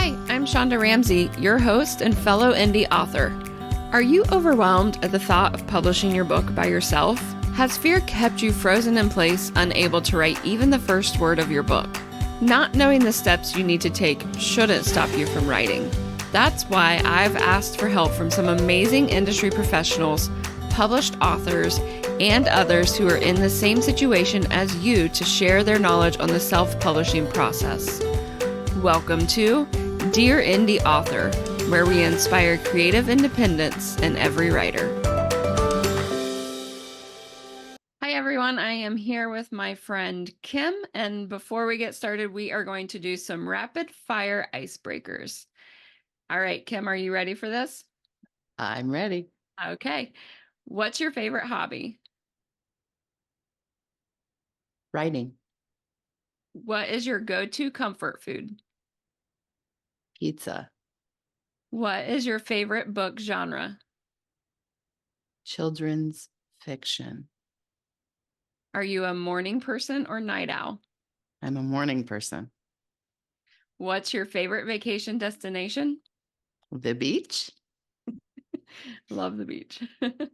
Hi, I'm Shonda Ramsey, your host and fellow indie author. Are you overwhelmed at the thought of publishing your book by yourself? Has fear kept you frozen in place, unable to write even the first word of your book? Not knowing the steps you need to take shouldn't stop you from writing. That's why I've asked for help from some amazing industry professionals, published authors, and others who are in the same situation as you to share their knowledge on the self-publishing process. Welcome to Dear Indie Author, where we inspire creative independence in every writer. Hi everyone, I am here with my friend Kim, and before we get started, we are going to do some rapid fire icebreakers. All right, Kim, are you ready for this? I'm ready. Okay. What's your favorite hobby? Writing. What is your go-to comfort food? Pizza. What is your favorite book genre? Children's fiction. Are you a morning person or night owl? I'm a morning person. What's your favorite vacation destination? The beach? Love the beach.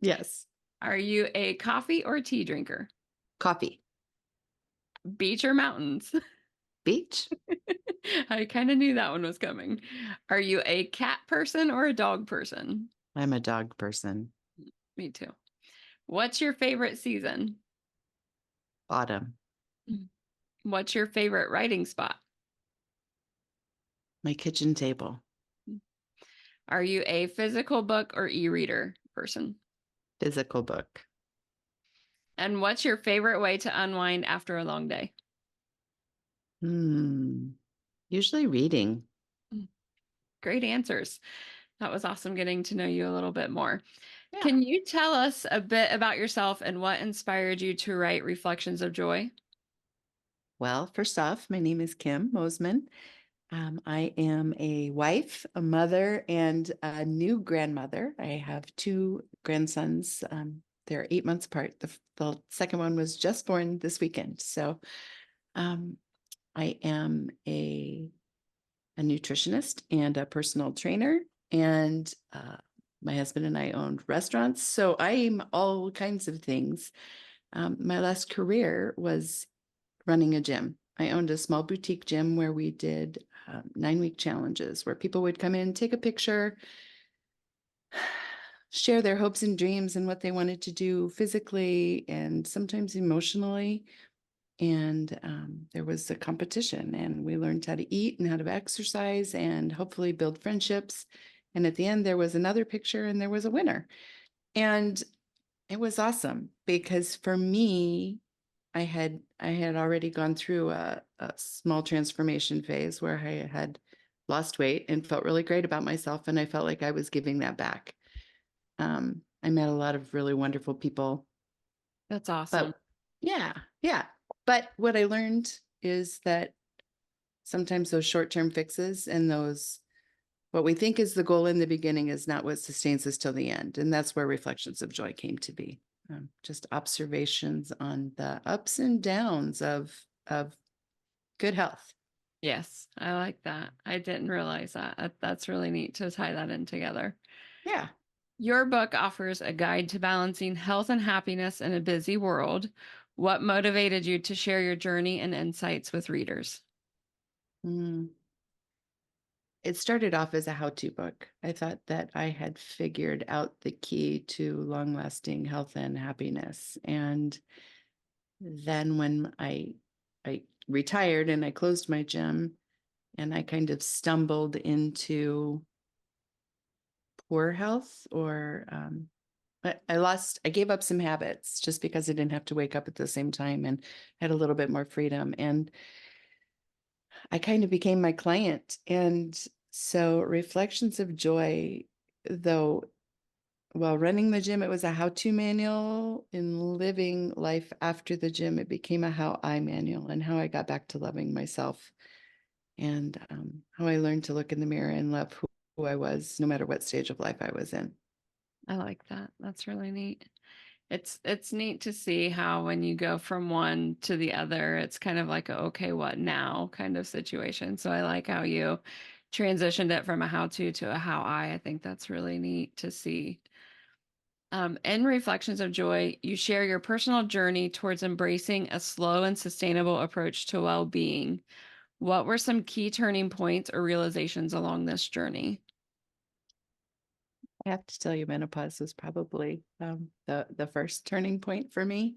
Yes. Are you a coffee or tea drinker? Coffee. Beach or mountains? Beach? I kind of knew that one was coming. Are you a cat person or a dog person? I'm a dog person. Me too. What's your favorite season? Autumn. What's your favorite writing spot? My kitchen table. Are you a physical book or e-reader person? Physical book. And what's your favorite way to unwind after a long day? Usually reading. Great answers. That was awesome getting to know you a little bit more. Yeah. Can you tell us a bit about yourself and what inspired you to write Reflections of Joy? Well, first off, my name is Kim Mosiman. I am a wife, a mother, and a new grandmother. I have two grandsons. They're 8 months apart. The second one was just born this weekend. So I am a nutritionist and a personal trainer, and my husband and I owned restaurants. So I'm all kinds of things. My last career was running a gym. I owned a small boutique gym where we did 9-week challenges where people would come in, take a picture, share their hopes and dreams and what they wanted to do physically and sometimes emotionally. And there was a competition, and we learned how to eat and how to exercise and hopefully build friendships. And at the end, there was another picture and there was a winner. And it was awesome because for me, I had already gone through a small transformation phase where I had lost weight and felt really great about myself. And I felt like I was giving that back. I met a lot of really wonderful people. That's awesome. But yeah. But what I learned is that sometimes those short-term fixes and those what we think is the goal in the beginning is not what sustains us till the end. And that's where Reflections of Joy came to be. Just observations on the ups and downs of good health. Yes, I like that. I didn't realize that. That's really neat to tie that in together. Yeah. Your book offers a guide to balancing health and happiness in a busy world. What motivated you to share your journey and insights with readers? It started off as a how-to book. I thought that I had figured out the key to long-lasting health and happiness. And then when I retired and I closed my gym and I kind of stumbled into poor health or I gave up some habits just because I didn't have to wake up at the same time and had a little bit more freedom. And I kind of became my client. And so Reflections of Joy, though, while running the gym, it was a how-to manual. In living life after the gym, it became a how-I manual and how I got back to loving myself and how I learned to look in the mirror and love who I was, no matter what stage of life I was in. I like that. That's really neat. It's neat to see how when you go from one to the other, it's kind of like a okay, what now kind of situation. So I like how you transitioned it from a how-to to a how-I. I think that's really neat to see. In Reflections of Joy, you share your personal journey towards embracing a slow and sustainable approach to well-being. What were some key turning points or realizations along this journey? I have to tell you, menopause was probably the first turning point for me,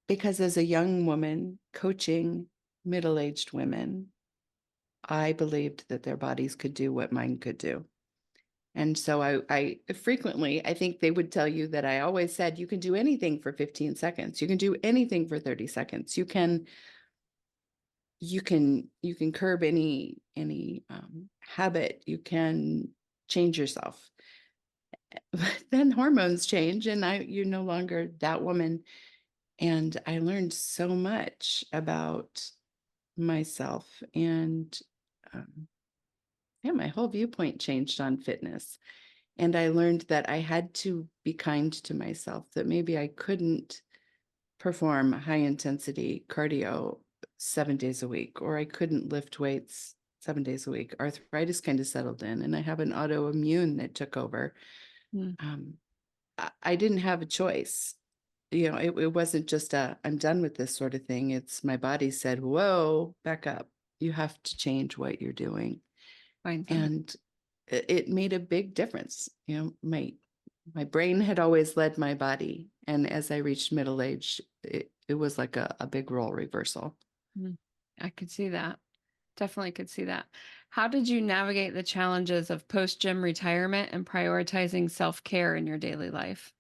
because as a young woman coaching middle-aged women, I believed that their bodies could do what mine could do. And so I frequently, I think they would tell you that I always said, you can do anything for 15 seconds. You can do anything for 30 seconds. You can curb any habit. You can change yourself. But then hormones change and you're no longer that woman. And I learned so much about myself, and yeah, my whole viewpoint changed on fitness. And I learned that I had to be kind to myself, that maybe I couldn't perform high intensity cardio 7 days a week, or I couldn't lift weights 7 days a week. Arthritis kind of settled in, and I have an autoimmune that took over. Mm. I didn't have a choice. It wasn't just I'm done with this sort of thing. It's my body said, whoa, back up. You have to change what you're doing. Find something. And it made a big difference. My brain had always led my body. And as I reached middle age, it was like a big role reversal. I could see that. Definitely could see that. How did you navigate the challenges of post-gym retirement and prioritizing self-care in your daily life?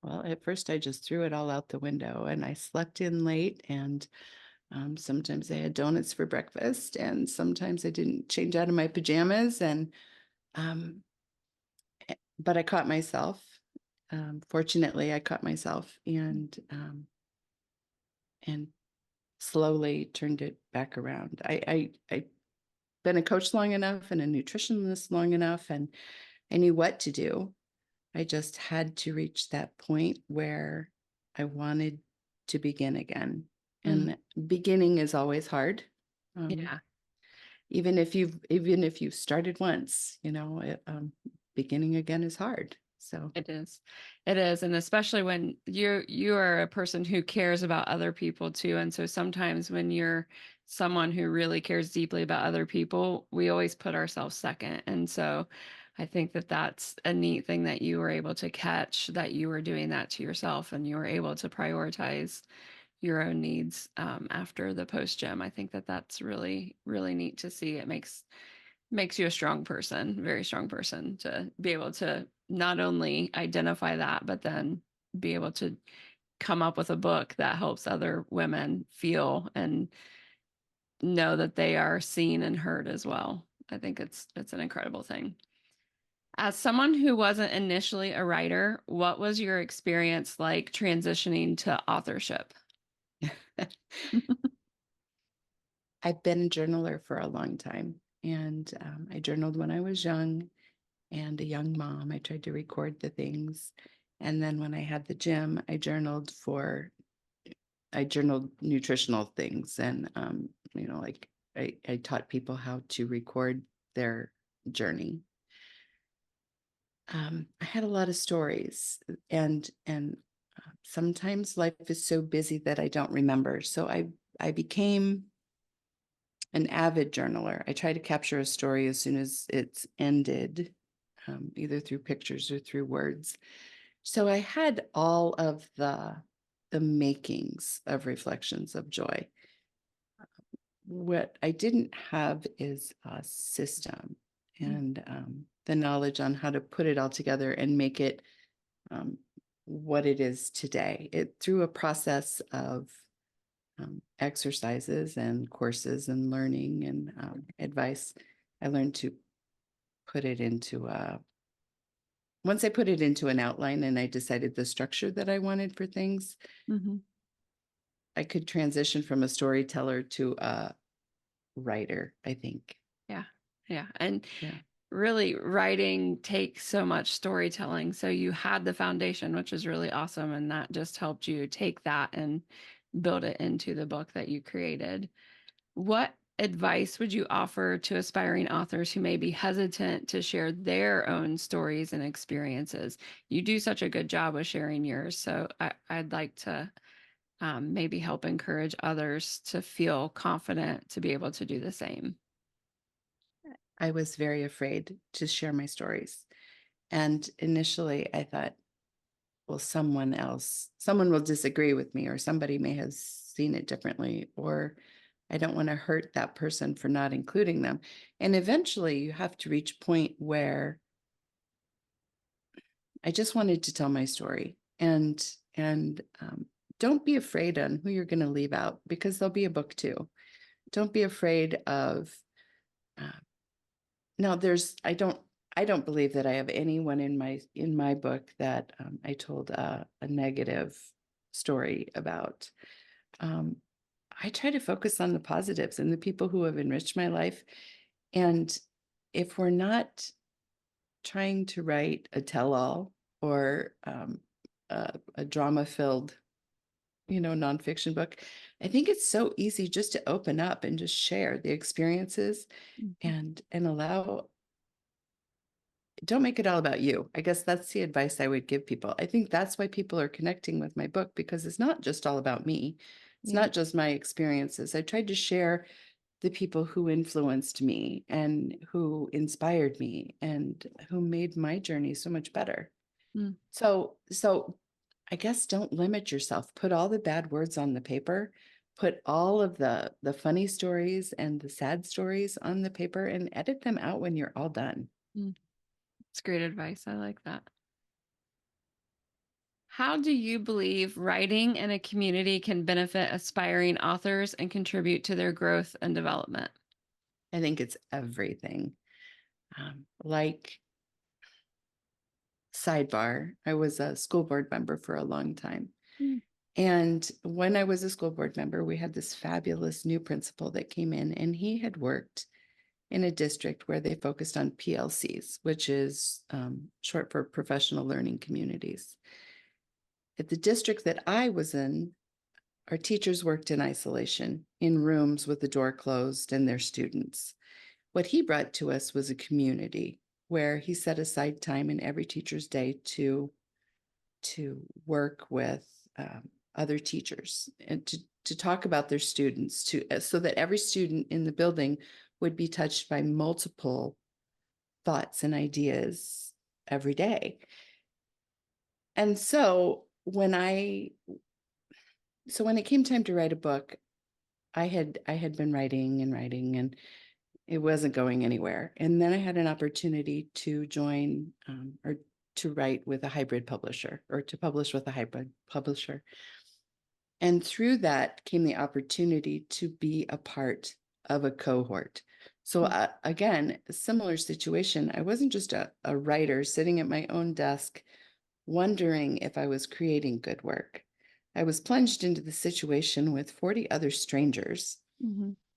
Well, at first I just threw it all out the window, and I slept in late, and sometimes I had donuts for breakfast, and sometimes I didn't change out of my pajamas. Um, but I caught myself. Fortunately, I caught myself, and slowly turned it back around. I been a coach long enough and a nutritionist long enough, and I knew what to do. I just had to reach that point where I wanted to begin again. Mm. And beginning is always hard. Yeah. Even if you've started once, beginning again is hard. So It is. It is. And especially when you are a person who cares about other people too. And so sometimes when you're someone who really cares deeply about other people, we always put ourselves second. And so I think that that's a neat thing that you were able to catch, that you were doing that to yourself and you were able to prioritize your own needs after the post gym. I think that that's really, really neat to see. It makes you a strong person, very strong person, to be able to not only identify that, but then be able to come up with a book that helps other women feel and know that they are seen and heard as well. I think it's an incredible thing. As someone who wasn't initially a writer, what was your experience like transitioning to authorship? I've been a journaler for a long time, and I journaled when I was young and a young mom. I tried to record the things. And then when I had the gym, I journaled nutritional things. And, like I taught people how to record their journey. I had a lot of stories, and sometimes life is so busy that I don't remember. So I became an avid journaler. I try to capture a story as soon as it's ended, either through pictures or through words. So I had all of the makings of Reflections of Joy. What I didn't have is a system and the knowledge on how to put it all together and make it what it is today. It through a process of exercises and courses and learning and advice, I learned to put it into once I put it into an outline and I decided the structure that I wanted for things, Mm-hmm. I could transition from a storyteller to a writer, I think. Yeah. Yeah. And Yeah. really writing takes so much storytelling. So you had the foundation, which is really awesome. And that just helped you take that and build it into the book that you created. What advice would you offer to aspiring authors who may be hesitant to share their own stories and experiences? You do such a good job of sharing yours, so I'd like to maybe help encourage others to feel confident to be able to do the same. I was very afraid to share my stories. And initially I thought, well, someone will disagree with me, or somebody may have seen it differently, or I don't want to hurt that person for not including them. And eventually you have to reach a point where I just wanted to tell my story, and don't be afraid on who you're going to leave out, because there'll be a book too. Don't be afraid of, uh, now I don't believe that I have anyone in my book that I told a negative story about. Um, I try to focus on the positives and the people who have enriched my life. And if we're not trying to write a tell-all or a drama-filled, nonfiction book, I think it's so easy just to open up and just share the experiences and allow. Don't make it all about you. I guess that's the advice I would give people. I think that's why people are connecting with my book, because it's not just all about me. It's Yeah. not just my experiences. I tried to share the people who influenced me and who inspired me and who made my journey so much better. Mm. So I guess don't limit yourself. Put all the bad words on the paper. Put all of the funny stories and the sad stories on the paper and edit them out when you're all done. Mm. It's great advice. I like that. How do you believe writing in a community can benefit aspiring authors and contribute to their growth and development? I think it's everything. Like, sidebar, I was a school board member for a long time. Mm. And when I was a school board member, we had this fabulous new principal that came in, and he had worked in a district where they focused on PLCs, which is short for professional learning communities. At the district that I was in, our teachers worked in isolation in rooms with the door closed and their students. What he brought to us was a community where he set aside time in every teacher's day to work with other teachers and to talk about their students, so that every student in the building would be touched by multiple thoughts and ideas every day. And so when it came time to write a book, I had been writing and writing, and it wasn't going anywhere. And then I had an opportunity to join or to write with a hybrid publisher, or to publish with a hybrid publisher. And through that came the opportunity to be a part of a cohort. So again, a similar situation. I wasn't just a writer sitting at my own desk wondering if I was creating good work. I was plunged into the situation with 40 other strangers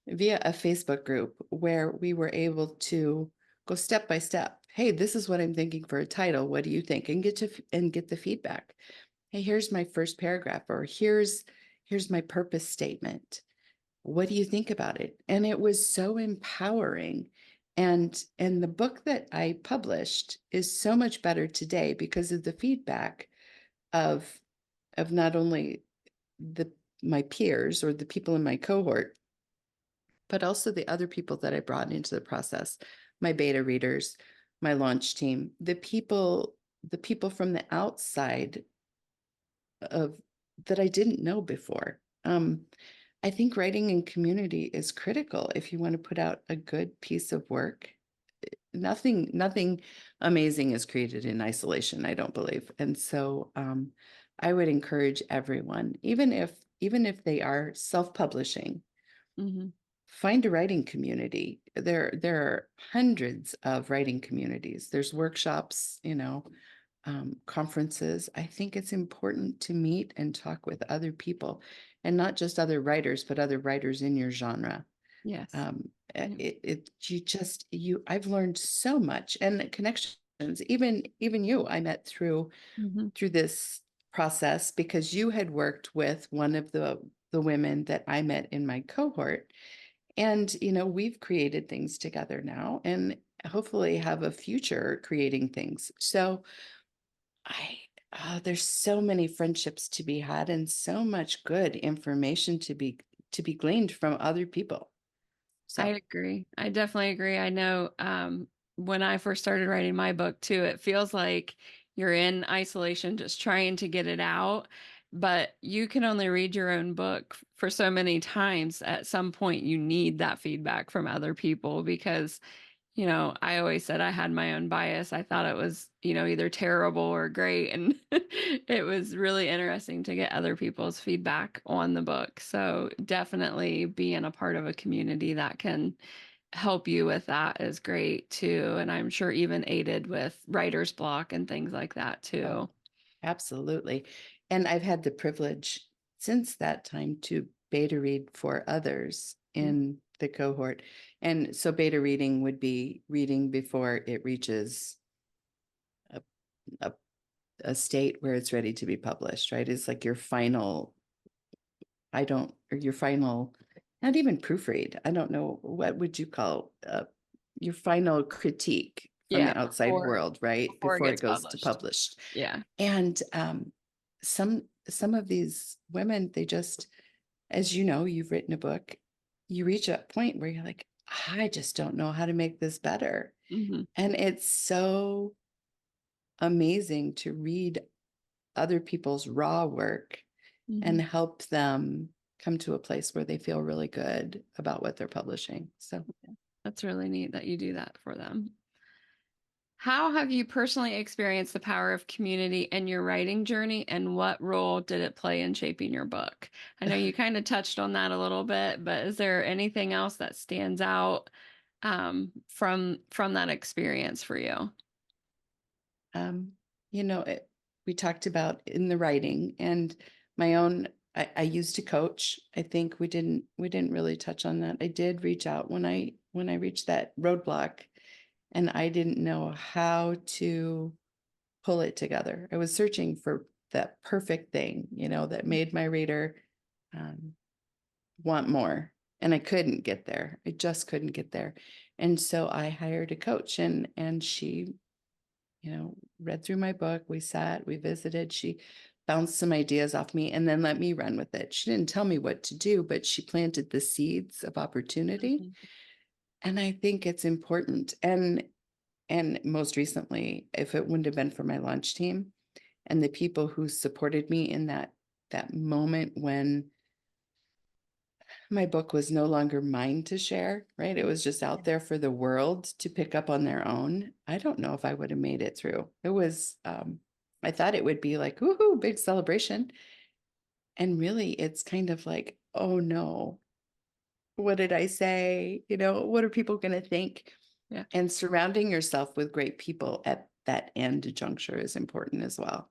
via a Facebook group where we were able to go step by step. Hey, this is what I'm thinking for a title. What do you think? And get the feedback. Hey, here's my first paragraph, or here's my purpose statement. What do you think about it? And it was so empowering. And the book that I published is so much better today because of the feedback of not only my peers or the people in my cohort, but also the other people that I brought into the process, my beta readers, my launch team, the people from the outside of that I didn't know before. I think writing in community is critical if you want to put out a good piece of work. Nothing amazing is created in isolation, I don't believe. And so I would encourage everyone, even if they are self-publishing, find a writing community. There are hundreds of writing communities. There's workshops, conferences. I think it's important to meet and talk with other people, and not just other writers, but other writers in your genre. Yes. I've learned so much, and connections, even you, I met through this process, because you had worked with one of the women that I met in my cohort. And, we've created things together now and hopefully have a future creating things. So there's so many friendships to be had and so much good information to be gleaned from other people. I So, agree. I definitely agree. I know when I first started writing my book too, it feels like you're in isolation just trying to get it out, but you can only read your own book for so many times. At some point, you need that feedback from other people because I always said I had my own bias. I thought it was, either terrible or great. And it was really interesting to get other people's feedback on the book. So definitely being a part of a community that can help you with that is great too. And I'm sure even aided with writer's block and things like that oh, too. absolutely. And I've had the privilege since that time to beta read for others in the cohort. And so beta reading would be reading before it reaches a, a, a state where it's ready to be published, right? It's like your final, or your final, not even proofread. I don't know, what would you call your final critique from Yeah, the outside world, right? before it Before it gets goes to published. published. Yeah. And some of these women, they just, as you know, you've written a book, you reach a point where you're like, I just don't know how to make this better. Hmm. And it's so amazing to read other people's raw work Hmm. and help them come to a place where they feel really good about what they're publishing. So, That's really neat that you do that for them. How have you personally experienced the power of community in your writing journey, and what role did it play in shaping your book? I know you kind of touched on that a little bit, but is there anything else that stands out from that experience for you? um, we talked about in the writing and my own. I used to coach. I think we didn't really touch on that. I did reach out when I reached that roadblock, and I didn't know how to pull it together. I was searching for that perfect thing, that made my reader um, want more. And I couldn't get there. I just couldn't get there. And so I hired a coach, and she, read through my book. We sat, we visited. She bounced some ideas off me and then let me run with it. She didn't tell me what to do, but she planted the seeds of opportunity. Mhm. And I think it's important. And most recently, if it wouldn't have been for my launch team and the people who supported me in that moment when my book was no longer mine to share, right? It was just out there for the world to pick up on their own. I don't know if I would have made it through. It was, I thought it would be like, woohoo, big celebration. And really, it's kind of like, oh no, what did I say? What are people going to think? Yeah. And surrounding yourself with great people at that end juncture is important as well.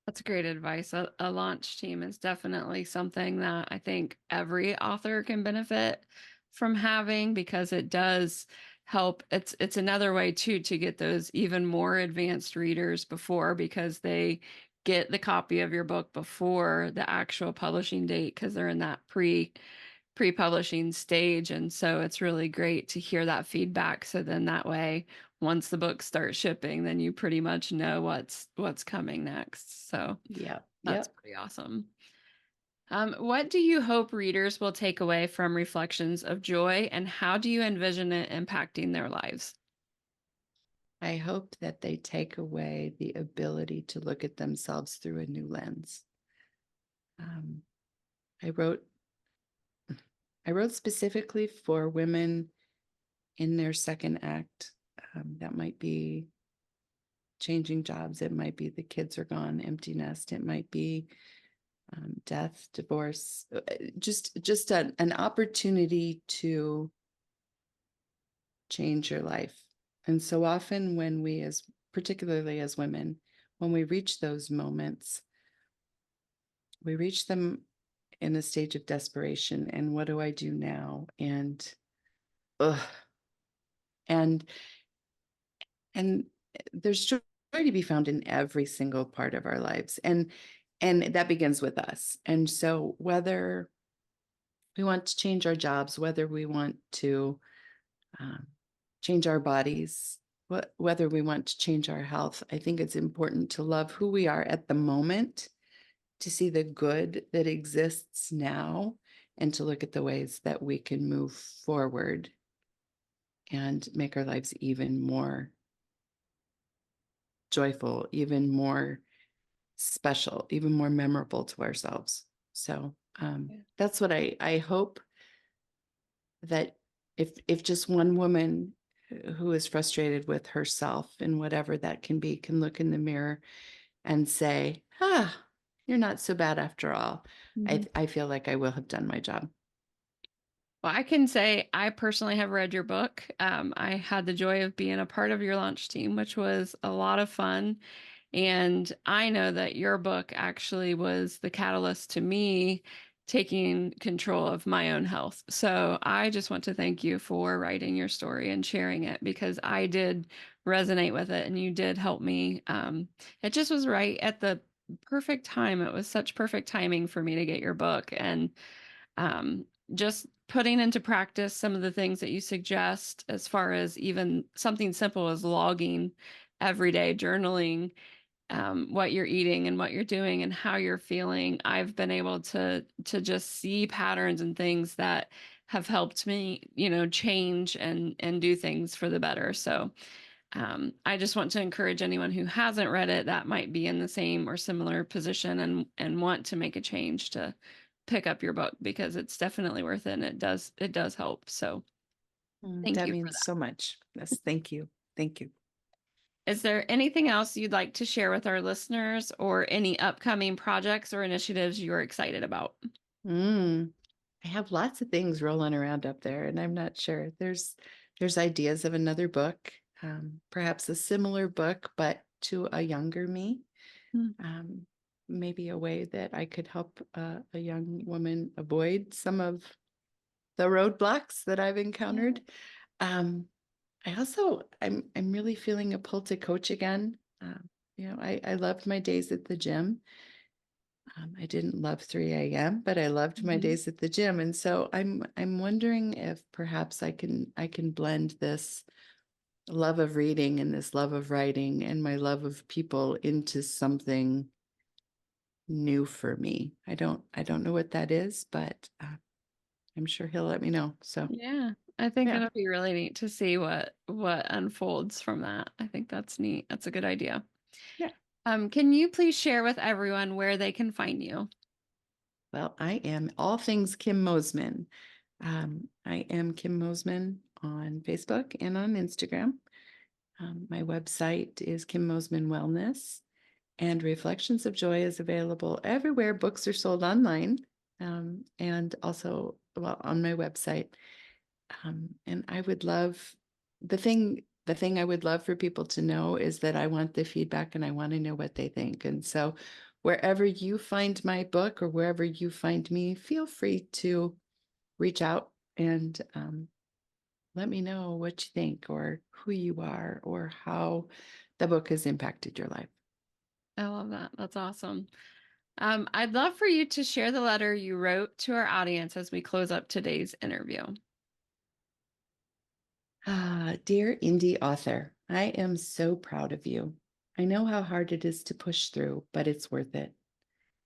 That's great advice. A launch team is definitely something that I think every author can benefit from having because it does help. It's another way too to get those even more advanced readers before because they get the copy of your book before the actual publishing date because they're in that pre-publishing stage. And so it's really great to hear that feedback. So then that way, once the book starts shipping, then you pretty much know what's coming next. So Yeah. that's Yep. pretty awesome. What do you hope readers will take away from Reflections of Joy, and how do you envision it impacting their lives? I hope that they take away the ability to look at themselves through a new lens. Um, I wrote I wrote specifically for women in their second act. That might be changing jobs. It might be the kids are gone, empty nest. It might be death, divorce. Just an opportunity to change your life. And so often when particularly as women, when we reach those moments, we reach them in a stage of desperation. And what do I do now? Ugh, and and there's joy to be found in every single part of our lives, and that begins with us. And so whether we want to change our jobs, whether we want to change our bodies, whether we want to change our health. I think it's important to love who we are at the moment, to see the good that exists now, and to look at the ways that we can move forward and make our lives even more joyful, even more special, even more memorable to ourselves. So that's what I hope, that if just one woman who is frustrated with herself and whatever that can be, can look in the mirror and say, you're not so bad after all. I feel like I will have done my job. Well, I can say I personally have read your book. I had the joy of being a part of your launch team, which was a lot of fun. And I know that your book actually was the catalyst to me taking control of my own health. So I just want to thank you for writing your story and sharing it, because I did resonate with it and you did help me. It just was right at the perfect time. It was such perfect timing for me to get your book. And just putting into practice some of the things that you suggest, as far as even something simple as logging every day, journaling what you're eating and what you're doing and how you're feeling. I've been able to just see patterns and things that have helped me, change and do things for the better. So I just want to encourage anyone who hasn't read it, that might be in the same or similar position and want to make a change, to pick up your book, because it's definitely worth it. And it does help. So thank That you for means that. so much. Yes, thank you. Thank you. Is there anything else you'd like to share with our listeners, or any upcoming projects or initiatives you're excited about? I have lots of things rolling around up there, and I'm not sure. There's ideas of another book, perhaps a similar book, but to a younger me. Um, Maybe a way that I could help a young woman avoid some of the roadblocks that I've encountered. I'm really feeling a pull to coach again. I loved my days at the gym. I didn't love 3 a.m., but I loved my days at the gym. And so I'm wondering if perhaps I can blend this love of reading and this love of writing and my love of people into something new for me. I don't know what that is, but I'm sure he'll let me know. So Yeah, I think yeah. it'll be really neat to see what unfolds from that. I think that's neat. That's a good idea. Yeah. Can you please share with everyone where they can find you? Well, I am all things Kim Mosiman. I am Kim Mosiman on Facebook and on Instagram. My website is Kim Mosiman Wellness, and Reflections of Joy is available everywhere books are sold online, and also, well, on my website. And I would love the thing I would love for people to know is that I want the feedback and I want to know what they think. And so wherever you find my book or wherever you find me, feel free to reach out and let me know what you think, or who you are, or how the book has impacted your life. I love that. That's awesome. I'd love for you to share the letter you wrote to our audience as we close up today's interview. Dear indie author, I am so proud of you. I know how hard it is to push through, but it's worth it.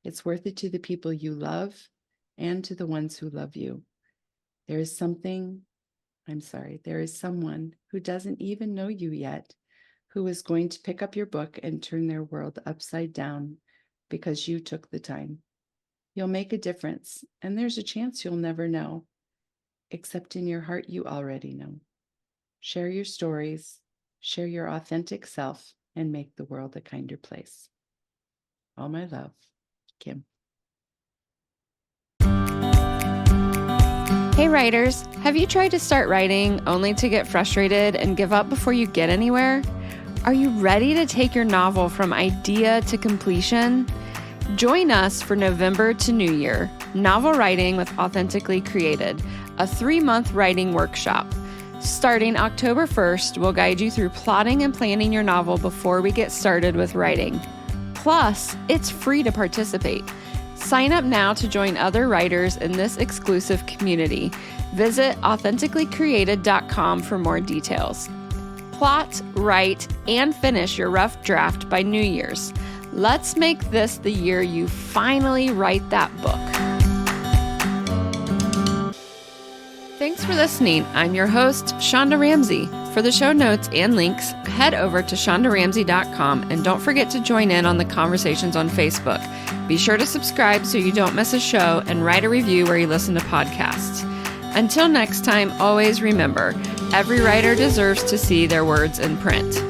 It's worth it to the people you love and to the ones who love you. There is someone who doesn't even know you yet, who is going to pick up your book and turn their world upside down because you took the time. You'll make a difference, and there's a chance you'll never know, except in your heart, you already know. Share your stories, share your authentic self, and make the world a kinder place. All my love, Kim. Hey writers, have you tried to start writing only to get frustrated and give up before you get anywhere? Are you ready to take your novel from idea to completion? Join us for November to New Year, Novel Writing with Authentically Created, a 3-month writing workshop. Starting October 1st, we'll guide you through plotting and planning your novel before we get started with writing. Plus, it's free to participate. Sign up now to join other writers in this exclusive community. Visit authenticallycreated.com for more details. Plot, write, and finish your rough draft by New Year's. Let's make this the year you finally write that book. Thanks for listening. I'm your host, Shonda Ramsey. For the show notes and links, head over to shondaramsey.com and don't forget to join in on the conversations on Facebook. Be sure to subscribe so you don't miss a show and write a review where you listen to podcasts. Until next time, always remember, every writer deserves to see their words in print.